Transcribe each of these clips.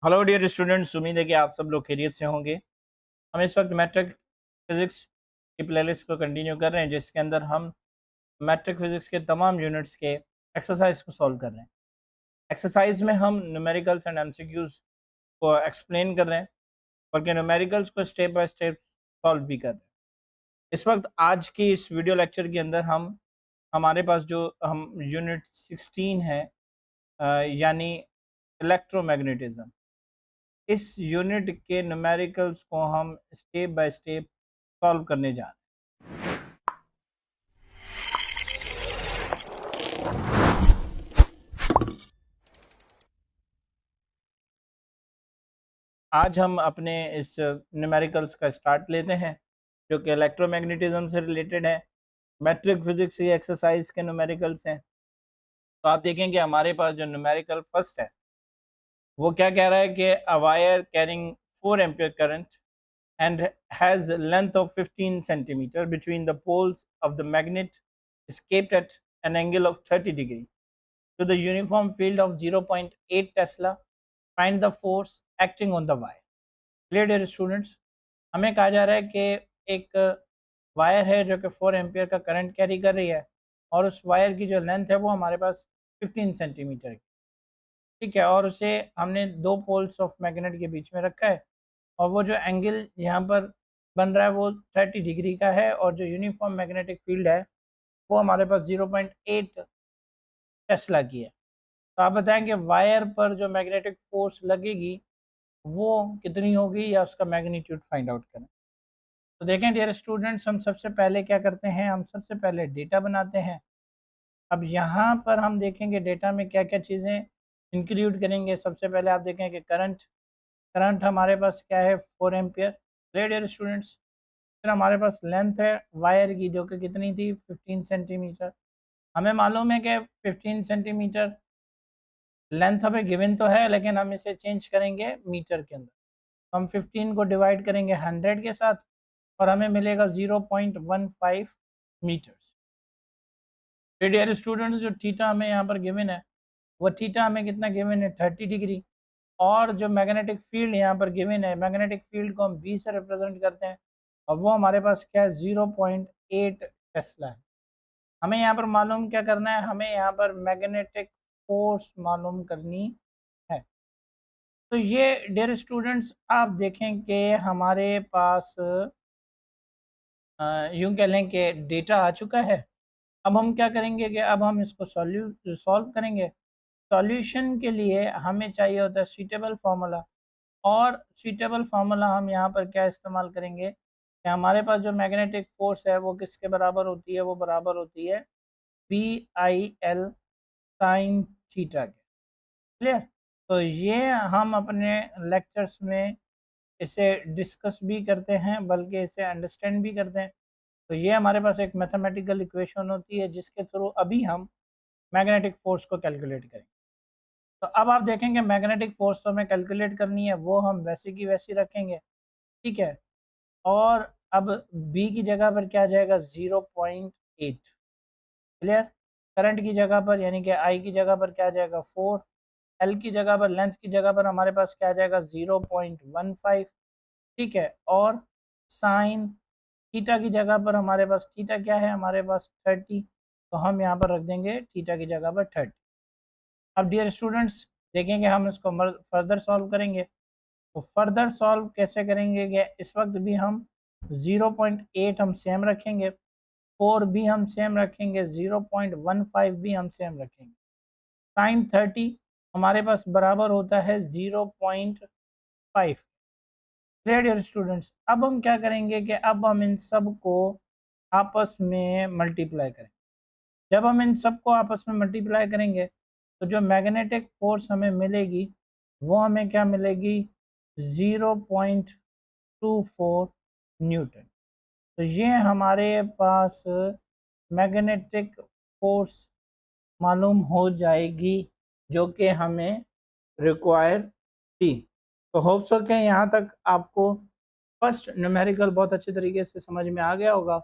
Hello dear students, उम्मीद है कि आप सब लोग खैरियत से होंगे। हम इस वक्त मैट्रिक फिज़िक्स की प्लेलिस्ट को कंटिन्यू कर रहे हैं, जिसके अंदर हम मैट्रिक फिज़िक्स के तमाम यूनिट्स के एक्सरसाइज को सॉल्व कर रहे हैं। एक्सरसाइज में हम न्यूमेरिकल्स एंड एमसीक्यूज़ को एक्सप्लेन कर रहे हैं, बल्कि न्यूमेरिकल्स को स्टेप बाय स्टेप सॉल्व भी कर रहे हैं। इस वक्त आज की इस वीडियो लेक्चर के अंदर हमारे पास जो हम यूनिट 16 है, यानी इलेक्ट्रोमैग्नेटिज्म, इस यूनिट के न्यूमेरिकल्स को हम स्टेप बाय स्टेप सॉल्व करने जा रहे हैं। आज हम अपने इस न्यूमेरिकल्स का स्टार्ट लेते हैं, जो कि इलेक्ट्रोमैग्नेटिज्म से रिलेटेड है। मैट्रिक फिजिक्स ये एक्सरसाइज के न्यूमेरिकल्स हैं। तो आप देखेंगे हमारे पास जो न्यूमेरिकल फर्स्ट है, वो क्या कह रहा है कि a wire carrying 4 ampere current and has a length of 15 centimeter between the poles of the magnet is kept at an angle of 30 degree to the uniform field of 0.8 Tesla. Find the force acting on the wire. Clear dear students? हमें कहा जा रहा है कि एक wire है जो कि 4 एम्पियर का करंट कैरी कर रही है, और उस वायर की जो लेंथ है वो हमारे पास 15 सेंटीमीटर की, ठीक है। और उसे हमने दो पोल्स ऑफ मैग्नेट के बीच में रखा है, और वो जो एंगल यहाँ पर बन रहा है वो 30 डिग्री का है, और जो यूनिफॉर्म मैग्नेटिक फील्ड है वो हमारे पास 0.8 टेस्ला की है। तो आप बताएं कि वायर पर जो मैग्नेटिक फोर्स लगेगी वो कितनी होगी, या उसका मैग्नीट्यूड फाइंड आउट करें। तो देखें डियर स्टूडेंट्स, हम सबसे पहले क्या करते हैं, हम सबसे पहले डेटा बनाते हैं। अब यहाँ पर हम देखेंगे डेटा में क्या क्या चीज़ें इंक्लूड करेंगे। सबसे पहले आप देखें कि करंट करंट हमारे पास क्या है, 4 एम्पियर। डियर स्टूडेंट्स, फिर हमारे पास लेंथ है वायर की, जो कि कितनी थी, 15 सेंटीमीटर। हमें मालूम है कि 15 सेंटीमीटर लेंथ हमें गिवन तो है, लेकिन हम इसे चेंज करेंगे मीटर के अंदर। तो हम 15 को डिवाइड करेंगे 100 के साथ, और हमें मिलेगा 0.15 मीटर्स। फिर डियर स्टूडेंट्स, जो थीटा हमें यहाँ पर गिवन है, वो थीटा हमें कितना गिवन है, 30 डिग्री। और जो मैग्नेटिक फील्ड यहाँ पर गिवन है, मैग्नेटिक फील्ड को हम बी से रिप्रेजेंट करते हैं, और वो हमारे पास क्या है, 0.8 टेस्ला है। हमें यहाँ पर मालूम क्या करना है, हमें यहाँ पर मैग्नेटिक फोर्स मालूम करनी है। तो ये डियर स्टूडेंट्स आप देखें कि हमारे पास यूं कह लें कि डेटा आ चुका है। अब हम क्या करेंगे कि अब हम इसको सॉल्व करेंगे। सॉल्यूशन के लिए हमें चाहिए होता है सूटेबल फार्मूला, और सूटेबल फार्मूला हम यहाँ पर क्या इस्तेमाल करेंगे कि हमारे पास जो मैग्नेटिक फोर्स है वो किसके बराबर होती है, वो बराबर होती है P I L sine theta के। क्लियर? तो ये हम अपने लेक्चर्स में इसे डिस्कस भी करते हैं, बल्कि इसे अंडरस्टैंड भी करते हैं। तो ये हमारे पास एक मैथमेटिकल इक्वेशन होती है, जिसके थ्रू अभी हम मैग्नेटिक फोर्स को कैलकुलेट करेंगे। तो अब आप देखेंगे मैग्नेटिक फोर्स तो हमें कैलकुलेट करनी है, वो हम वैसे की वैसी रखेंगे, ठीक है। और अब बी की जगह पर क्या आ जाएगा, 0.8। क्लियर? करंट की जगह पर यानी कि आई की जगह पर क्या आ जाएगा, 4। एल की जगह पर, लेंथ की जगह पर हमारे पास क्या आ जाएगा, 0.15, ठीक है। और साइन थीटा की जगह पर हमारे पास थीटा क्या है, हमारे पास 30, तो हम यहाँ पर रख देंगे थीटा की जगह पर 30। अब डियर स्टूडेंट्स देखेंगे हम इसको फर्दर सॉल्व करेंगे। तो फर्दर सॉल्व कैसे करेंगे कि इस वक्त भी हम 0.8 हम सेम रखेंगे, 4 भी हम सेम रखेंगे, 0.15 भी हम सेम रखेंगे। साइन 30 हमारे पास बराबर होता है 0.5। Clear dear students? अब हम क्या करेंगे कि अब हम इन सब को आपस में मल्टीप्लाई करें। जब हम इन सब को आपस में मल्टीप्लाई करेंगे, तो जो मैग्नेटिक फोर्स हमें मिलेगी वो हमें क्या मिलेगी, 0.24 न्यूटन। तो ये हमारे पास मैग्नेटिक फोर्स मालूम हो जाएगी, जो कि हमें रिक्वायर थी। तो होप सो कि यहाँ तक आपको फर्स्ट न्यूमेरिकल बहुत अच्छे तरीके से समझ में आ गया होगा।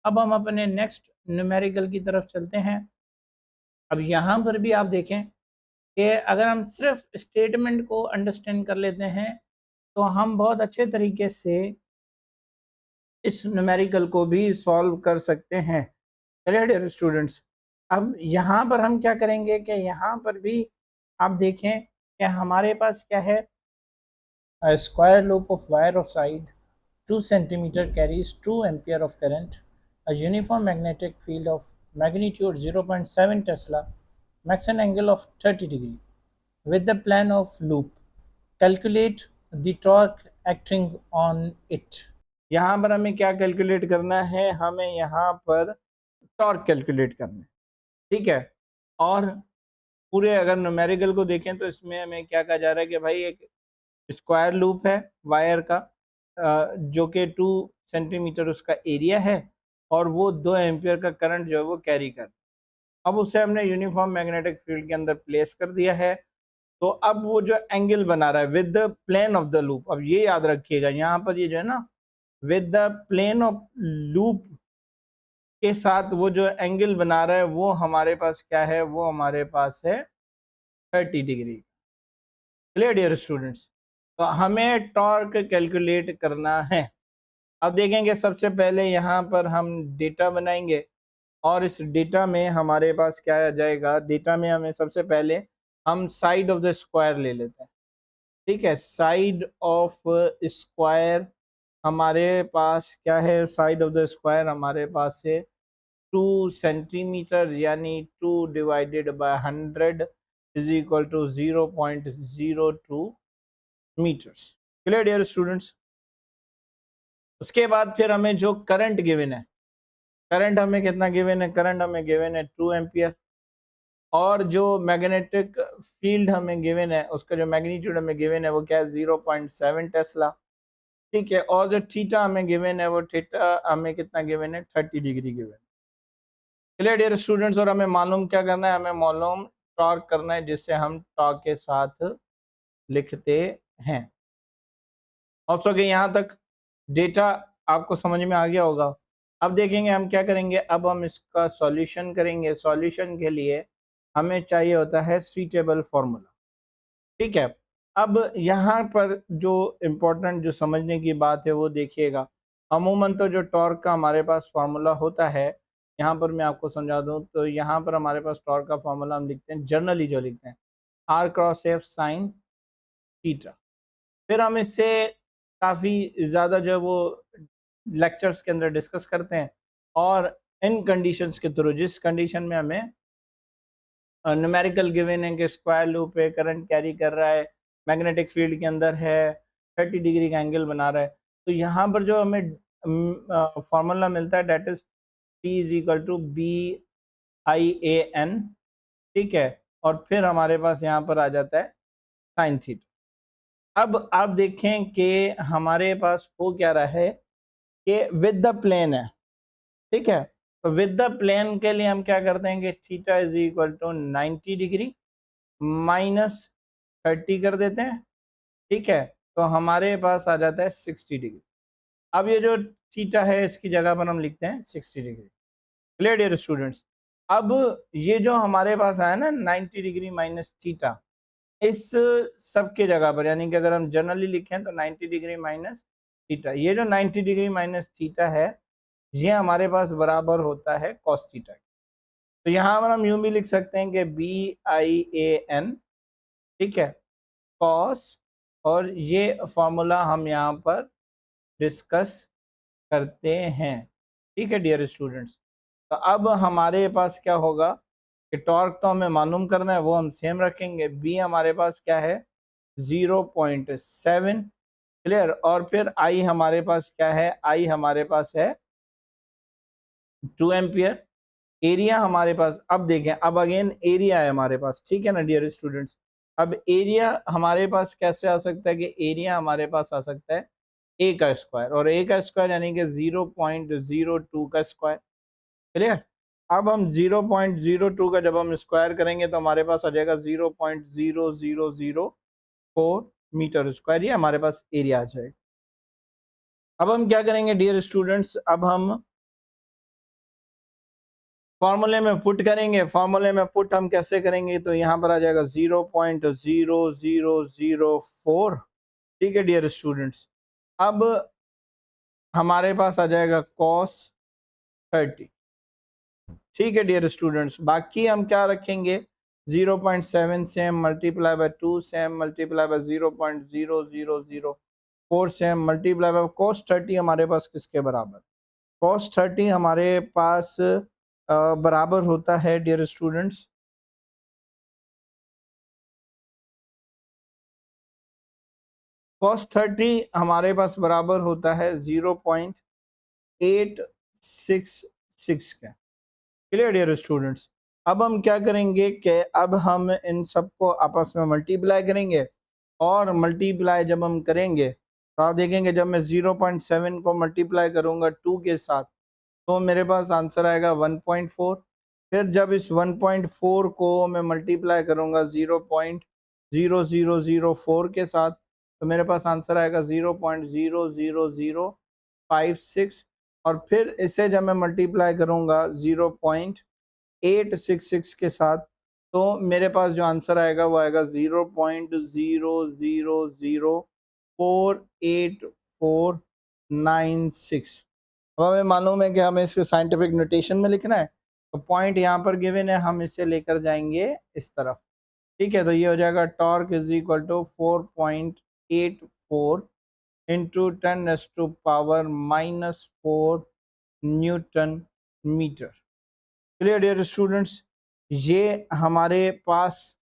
अब हम अपने नेक्स्ट न्यूमेरिकल की तरफ चलते हैं। अब यहाँ पर भी आप देखें कि अगर हम सिर्फ स्टेटमेंट को अंडरस्टैंड कर लेते हैं तो हम बहुत अच्छे तरीके से इस न्यूमेरिकल को भी सॉल्व कर सकते हैं। चलिए डियर स्टूडेंट्स, अब यहाँ पर हम क्या करेंगे कि यहाँ पर भी आप देखें कि हमारे पास क्या है, a square loop of wire of side 2 centimeter carries 2 ampere of current. A uniform magnetic field of magnitude 0.7 Tesla makes an angle of 30 degree. With the plan of loop, calculate the torque acting on it. यहाँ पर हमें क्या calculate करना है, हमें यहाँ पर torque calculate करना है, ठीक है। और पूरे अगर न्यूमेरिकल को देखें तो इसमें हमें क्या कहा जा रहा है कि भाई एक स्क्वायर लूप है वायर का, जो कि 2 सेंटीमीटर उसका एरिया है और वो 2 एम्पियर का करंट जो है वो कैरी कर, अब उसे हमने यूनिफॉर्म मैग्नेटिक फील्ड के अंदर प्लेस कर दिया है। तो अब वो जो एंगल बना रहा है with the plane of the loop, अब ये याद रखिएगा यहाँ पर ये जो है ना with the plane of loop के साथ वो जो एंगल बना रहा है वो हमारे पास क्या है, वो हमारे पास है 30 डिग्री। क्लियर डियर स्टूडेंट्स, तो हमें टॉर्क कैलकुलेट करना है। अब देखेंगे सबसे पहले यहाँ पर हम डेटा बनाएंगे और इस डेटा में हमारे पास क्या आ जाएगा, डेटा में हमें सबसे पहले हम साइड ऑफ द स्क्वायर ले लेते हैं, ठीक है। साइड ऑफ स्क्वायर हमारे पास क्या है, साइड ऑफ द स्क्वायर हमारे पास है 2 सेंटीमीटर, यानी 2 divided by 100 is equal to 0.02 metres. Clear dear students, उसके बाद फिर हमें जो करंट गिवन है, करंट हमें कितना गिवन है, करंट हमें गिवन है 2 एम्पियर, और जो मैग्नेटिक फील्ड हमें गिवन है उसका जो मैग्नीट्यूड हमें गिवन है वो क्या है 0.7 टेस्ला, ठीक है। और जो थीटा हमें गिवन है वो थीटा हमें कितना गिवन है 30 degree given. Clear dear students, और हमें मालूम क्या करना है, हमें मालूम टॉर्क करना है जिससे हम टॉर्क के साथ लिखते हैं। होप्स के यहाँ तक डेटा आपको समझ में आ गया होगा। अब देखेंगे हम क्या करेंगे, अब हम इसका सॉल्यूशन करेंगे। सॉल्यूशन के लिए हमें चाहिए होता है सूटेबल फार्मूला, ठीक है। अब यहाँ पर जो इम्पोर्टेंट जो समझने की बात है वो देखिएगा, अमूमन तो जो टॉर्क का हमारे पास फार्मूला होता है, यहाँ पर मैं आपको समझा दूँ तो यहाँ पर हमारे पास टॉर्क का फार्मूला हम लिखते हैं, जनरली जो लिखते हैं R cross F sine theta. फिर हम इससे काफ़ी ज़्यादा जो है वो लेक्चर्स के अंदर डिस्कस करते हैं, और इन कंडीशंस के थ्रू, जिस कंडीशन में हमें न्यूमेरिकल गिवन है कि स्क्वायर लूप पे करंट कैरी कर रहा है, मैग्नेटिक फील्ड के अंदर है, 30 डिग्री का एंगल बना रहा है, तो यहाँ पर जो हमें फॉर्मूला मिलता है that is P is equal to BIAN, ठीक है। और फिर हमारे पास यहाँ पर आ जाता है साइन थीटा। अब आप देखें कि हमारे पास हो क्या रहा है कि विद द प्लेन है, ठीक है। तो विद द प्लेन के लिए हम क्या करते हैं कि theta is equal to 90 degree minus 30 कर देते हैं, ठीक है। तो हमारे पास आ जाता है 60 डिग्री। अब ये जो थीटा है इसकी जगह पर हम लिखते हैं 60 डिग्री। क्लियर डियर स्टूडेंट्स, अब ये जो हमारे पास आया ना 90 डिग्री माइनस थीटा, इस सब के जगह पर, यानी कि अगर हम जनरली लिखें तो 90 डिग्री माइनस थीटा, ये जो 90 डिग्री माइनस थीटा है ये हमारे पास बराबर होता है कॉस थीटा। तो यहाँ पर हम यूं भी लिख सकते हैं कि BIAN, ठीक है, कॉस, और ये फॉर्मूला हम यहाँ पर डिस्कस करते हैं, ठीक है डियर स्टूडेंट्स। तो अब हमारे पास क्या होगा कि टॉर्क तो हमें मालूम करना है, वो हम सेम रखेंगे। बी हमारे पास क्या है 0.7, क्लियर। और फिर आई हमारे पास क्या है, आई हमारे पास है 2 एम्पियर। एरिया हमारे पास, अब देखें, अब अगेन एरिया है हमारे पास, ठीक है ना डियर स्टूडेंट्स। अब एरिया हमारे पास कैसे आ सकता है कि एरिया हमारे पास आ सकता है ए का स्क्वायर, और ए का स्क्वायर यानी कि 0.02 का स्क्वायर, क्लियर। अब हम 0.02 का जब हम स्क्वायर करेंगे तो हमारे पास आ जाएगा 0.0004 मीटर स्क्वायर, ये हमारे पास एरिया आ जाएगा। अब हम क्या करेंगे डियर स्टूडेंट्स, अब हम फॉर्मूले में पुट करेंगे, फॉर्मूले में पुट हम कैसे करेंगे, तो यहाँ पर आ जाएगा 0.0004। ठीक है डियर स्टूडेंट्स, अब हमारे पास आ जाएगा cos 30। ठीक है डियर स्टूडेंट्स, बाकी हम क्या रखेंगे, 0.7 से मल्टीप्लाई बाय 2 से मल्टीप्लाई बाय 0.0004 से मल्टीप्लाई बाय cos 30 हमारे पास किसके बराबर, cos 30 हमारे पास बराबर होता है डियर स्टूडेंट्स, cos 30 हमारे पास बराबर होता है 0.866 का। क्लियर डियर स्टूडेंट्स, अब हम क्या करेंगे कि अब हम इन सबको आपस में मल्टीप्लाई करेंगे, और मल्टीप्लाई जब हम करेंगे तो आप देखेंगे जब मैं 0.7 को मल्टीप्लाई करूंगा 2 के साथ तो मेरे पास आंसर आएगा 1.4। फिर जब इस 1.4 को मैं मल्टीप्लाई करूंगा 0.0004 के साथ तो मेरे पास आंसर आएगा 0.00056। और फिर इसे जब मैं मल्टीप्लाई करूंगा 0.866 के साथ तो मेरे पास जो आंसर आएगा वो आएगा 0.0004846। अब हमें मालूम है कि हमें इसके साइंटिफिक नोटेशन में लिखना है, तो पॉइंट यहाँ पर गिवन है, हम इसे लेकर जाएंगे इस तरफ। ठीक है, तो ये हो जाएगा torque is equal to 4.84 into 10⁻⁻⁴ newton metre. Clear dear students, ये हमारे पास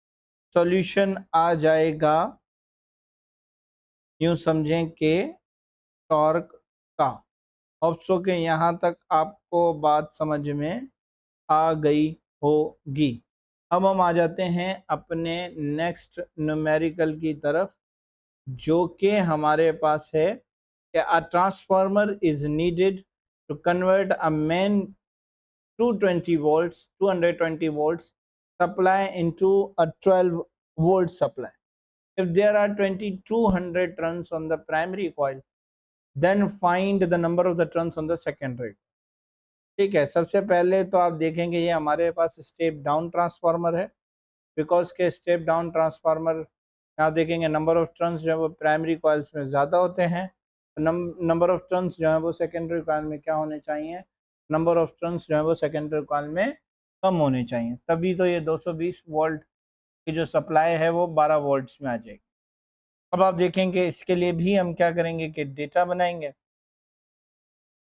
सॉल्यूशन आ जाएगा, यूं समझें कि टॉर्क का। होप्सो के यहाँ तक आपको बात समझ में आ गई होगी। अब हम आ जाते हैं अपने नेक्स्ट न्यूमेरिकल की तरफ, जो कि हमारे पास है कि a transformer is needed to convert a main 220 volts supply into a 12-volt supply. If there are 2200 turns on the primary coil, then find the number of the turns on the secondary. ठीक है, सबसे पहले तो आप देखेंगे ये हमारे पास step down transformer है, बिकॉज के स्टेप डाउन ट्रांसफार्मर यहाँ देखेंगे नंबर ऑफ टर्न्स जो है वो प्राइमरी कॉइल्स में ज़्यादा होते हैं, नंबर ऑफ टर्न्स जो है वो सेकेंडरी कॉइल में क्या होने चाहिए, नंबर ऑफ टर्न्स जो है वो सेकेंडरी कॉइल में कम होने चाहिए, तभी तो ये 220 वोल्ट की जो सप्लाई है वो 12 वोल्ट्स में आ जाएगी। अब आप देखेंगे इसके लिए भी हम क्या करेंगे कि डेटा बनाएंगे,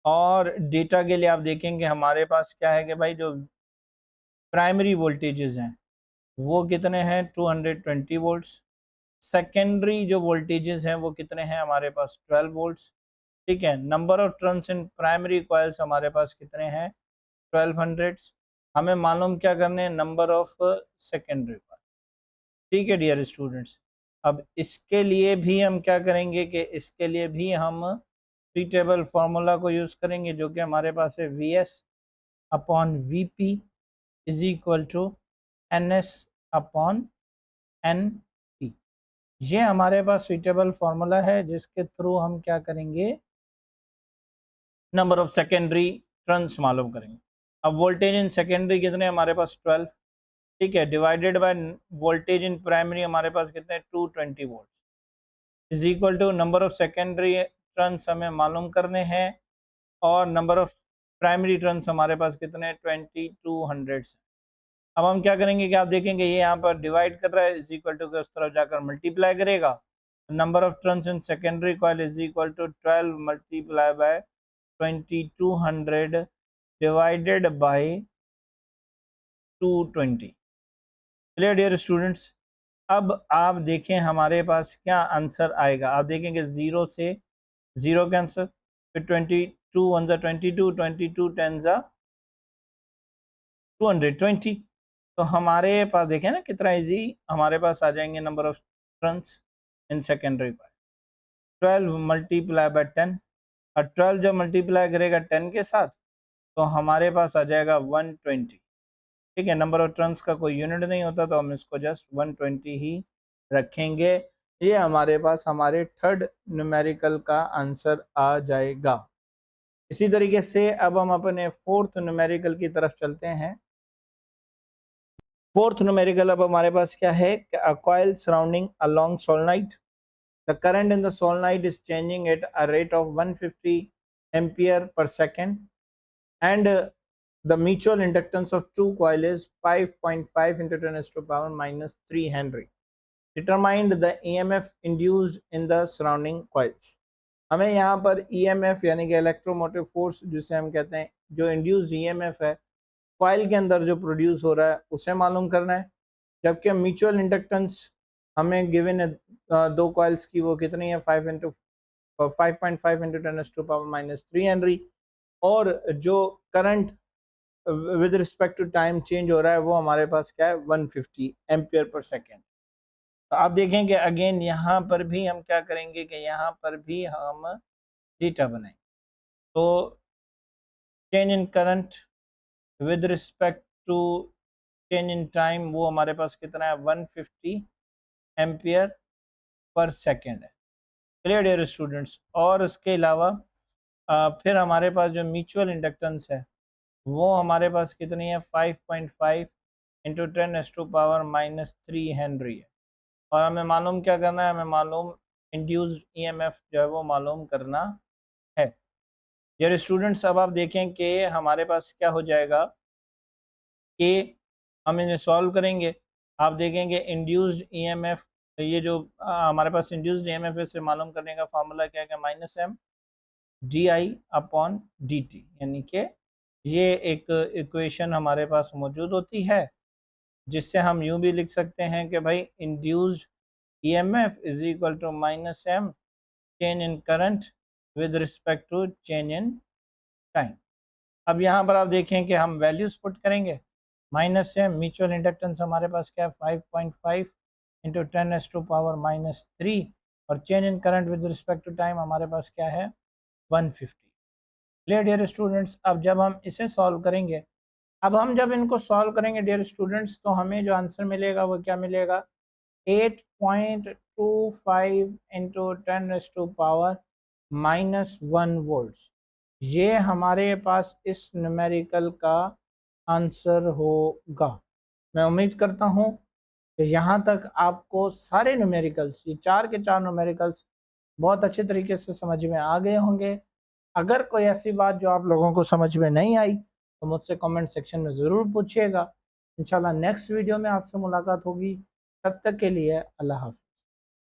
और डेटा के लिए आप देखेंगे हमारे पास क्या है कि भाई जो प्राइमरी वोल्टेजेस हैं वो कितने हैं 220 वोल्ट्स, सेकेंडरी जो वोल्टेजेस हैं वो कितने हैं हमारे पास 12 वोल्ट्स। ठीक है, number of turns in primary coils हमारे पास कितने हैं 1200। हमें मालूम क्या करने हैं नंबर ऑफ सेकेंडरी कॉइल। ठीक है डियर स्टूडेंट्स, अब इसके लिए भी हम क्या करेंगे कि इसके लिए भी हम सुइटेबल फार्मूला को यूज़ करेंगे, जो कि हमारे पास है Vs upon Vp is equal to Ns upon Np। ये हमारे पास सुइटेबल फार्मूला है जिसके थ्रू हम क्या करेंगे नंबर ऑफ सेकेंडरी टर्न्स मालूम करेंगे। अब वोल्टेज इन सेकेंडरी कितने हमारे पास 12, ठीक है, divided by voltage in primary हमारे पास कितने 220 volt is equal to number of secondary turns हमें मालूम करने हैं, और नंबर ऑफ प्राइमरी टर्न्स हमारे पास कितने 2200 से। अब हम क्या करेंगे कि आप देखेंगे ये यहाँ पर डिवाइड कर रहा है इज इक्वल टू के उस तरफ जाकर मल्टीप्लाई करेगा, number of turns in secondary coil is equal to 12 multiply by 2200 divided by 220। Clear dear students, अब आप देखें हमारे पास क्या आंसर आएगा, आप देखेंगे 0 से 0 कैंसर, फिर 22 1 जा 22, 22 10 जा 220। तो हमारे पास देखें ना कितना इजी हमारे पास आ जाएंगे number of turns in secondary coil 12 multiply bye 10, और 12 जब मल्टीप्लाई करेगा 10 के साथ तो हमारे पास आ जाएगा 120। ठीक है, नंबर ऑफ टर्न्स का कोई यूनिट नहीं होता तो हम इसको जस्ट 120 ही रखेंगे। ये हमारे पास हमारे थर्ड न्यूमेरिकल का आंसर आ जाएगा। इसी तरीके से अब हम अपने फोर्थ न्यूमेरिकल की तरफ चलते हैं। फोर्थ न्यूमेरिकल अब हमारे पास क्या है, a coil surrounding a long solenoid. The current in the solenoid is changing at a rate of 150 ampere per second, and the mutual inductance of two coil is 5.5 into 10 to the power minus 3 Henry. Determined the EMF induced in the surrounding coils. हमें यहाँ पर EMF यानी कि electromotive force जिसे हम कहते हैं, जो इंड्यूस्ड EMF है कॉइल के अंदर जो प्रोड्यूस हो रहा है उसे मालूम करना है। जबकि म्यूचुअल इंडक्टेंस हमें गिवन है दो कॉइल्स की, वो कितनी है 5.5 into 10 to power minus 3 henry, और जो current with respect to time change हो रहा है वो हमारे पास क्या है 150 एम्पियर पर सेकेंड। तो आप देखेंगे अगेन यहाँ पर भी हम क्या करेंगे कि यहाँ पर भी हम थीटा बनाएंगे। तो change in current with respect to change in time वो हमारे पास कितना है 150 एम्पियर पर सेकेंड है। Clear dear students. और इसके अलावा फिर हमारे पास जो म्यूचुअल इंडक्टेंस है वो हमारे पास कितनी है 5.5 into 10 to power minus 3 henry है। और हमें मालूम क्या करना है, हमें मालूम इंड्यूस्ड ईएमएफ जो है वो मालूम करना है। डियर स्टूडेंट्स अब आप देखें कि हमारे पास क्या हो जाएगा कि हम इन्हें सॉल्व करेंगे। आप देखेंगे इंड्यूस्ड ईएमएफ, ये जो हमारे पास इंड्यूस्ड ईएमएफ है इसे मालूम करने का फार्मूला क्या है, minus M D I upon D T, यानी कि ये एक इक्वेशन हमारे पास मौजूद होती है जिससे हम यूं भी लिख सकते हैं कि भाई induced EMF is equal to minus M change in current with respect to change in time. अब यहाँ पर आप देखें कि हम वैल्यूज पुट करेंगे। माइनस एम म्यूचुअल इंडक्टेंस हमारे पास क्या है 5.5 इंटू 10 टू पावर माइनस 3, और change in current with respect to time हमारे पास क्या है 150। Clear dear students. अब जब हम इसे सॉल्व करेंगे, अब हम जब इनको सॉल्व करेंगे डियर स्टूडेंट्स, तो हमें जो आंसर मिलेगा वो क्या मिलेगा 8.25 into 10 to power minus 1 volts. ये हमारे पास इस न्यूमेरिकल का आंसर होगा। मैं उम्मीद करता हूँ कि यहाँ तक आपको सारे न्यूमेरिकल्स, ये चार के चार न्यूमेरिकल्स बहुत अच्छे तरीके से समझ में आ गए होंगे। अगर कोई ऐसी बात जो आप लोगों को समझ में नहीं आई तो मुझसे कमेंट सेक्शन में ज़रूर पूछिएगा। इंशाल्लाह नेक्स्ट वीडियो में आपसे मुलाकात होगी। तब तक के लिए अल्लाह हाफ़िज़।